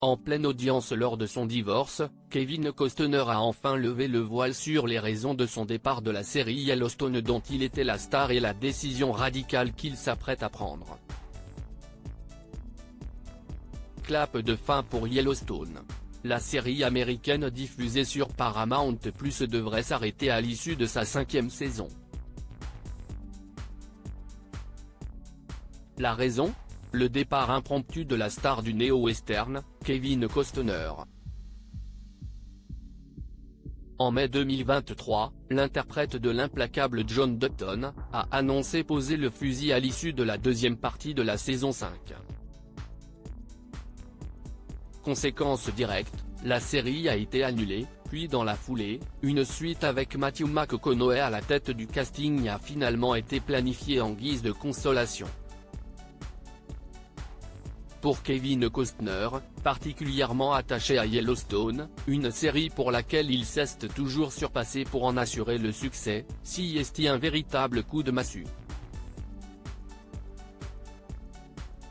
En pleine audience lors de son divorce, Kevin Costner a enfin levé le voile sur les raisons de son départ de la série Yellowstone dont il était la star et la décision radicale qu'il s'apprête à prendre. Clap de fin pour Yellowstone. La série américaine diffusée sur Paramount+ devrait s'arrêter à l'issue de sa 5e saison. La raison ? Le départ impromptu de la star du néo-western, Kevin Costner. En mai 2023, l'interprète de l'implacable John Dutton a annoncé poser le fusil à l'issue de la 2e partie de la saison 5. Conséquence directe, la série a été annulée, puis dans la foulée, une suite avec Matthew McConaughey à la tête du casting a finalement été planifiée en guise de consolation. Pour Kevin Costner, particulièrement attaché à Yellowstone, une série pour laquelle il s'est toujours surpassé pour en assurer le succès, s'y est un véritable coup de massue.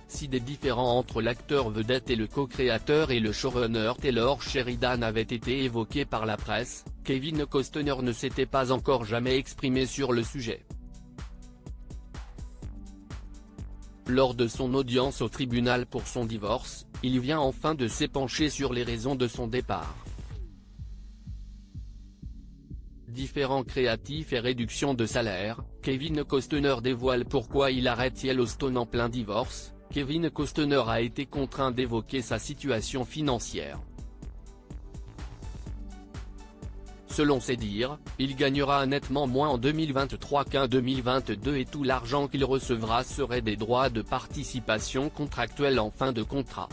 Si des différends entre l'acteur vedette et le co-créateur et le showrunner Taylor Sheridan avaient été évoqués par la presse, Kevin Costner ne s'était pas encore jamais exprimé sur le sujet. Lors de son audience au tribunal pour son divorce, il vient enfin de s'épancher sur les raisons de son départ. Différents créatifs et réduction de salaire, Kevin Costner dévoile pourquoi il arrête Yellowstone en plein divorce. Kevin Costner a été contraint d'évoquer sa situation financière. Selon ses dires, il gagnera nettement moins en 2023 qu'en 2022 et tout l'argent qu'il recevra serait des droits de participation contractuels en fin de contrat.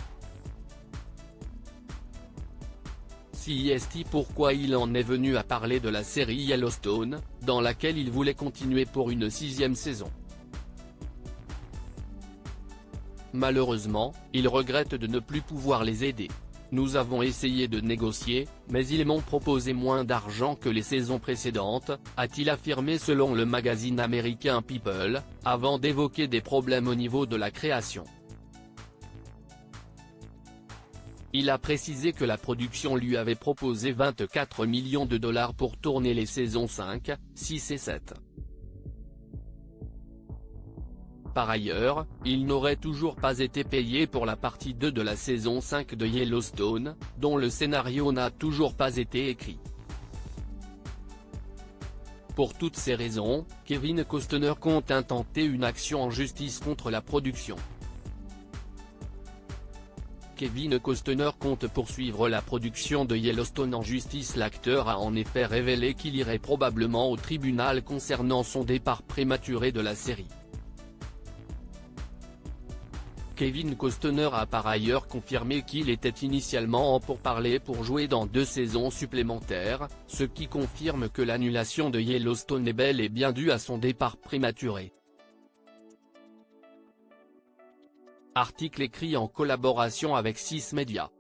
Si est pourquoi il en est venu à parler de la série Yellowstone, dans laquelle il voulait continuer pour une 6e saison. Malheureusement, il regrette de ne plus pouvoir les aider. Nous avons essayé de négocier, mais ils m'ont proposé moins d'argent que les saisons précédentes, a-t-il affirmé selon le magazine américain People, avant d'évoquer des problèmes au niveau de la création. Il a précisé que la production lui avait proposé 24 millions de dollars pour tourner les saisons 5, 6 et 7. Par ailleurs, il n'aurait toujours pas été payé pour la partie 2 de la saison 5 de Yellowstone, dont le scénario n'a toujours pas été écrit. Pour toutes ces raisons, Kevin Costner compte intenter une action en justice contre la production. Kevin Costner compte poursuivre la production de Yellowstone en justice. L'acteur a en effet révélé qu'il irait probablement au tribunal concernant son départ prématuré de la série. Kevin Costner a par ailleurs confirmé qu'il était initialement en pourparlers pour jouer dans 2 saisons supplémentaires, ce qui confirme que l'annulation de Yellowstone est bel et bien due à son départ prématuré. Article écrit en collaboration avec 6 Médias.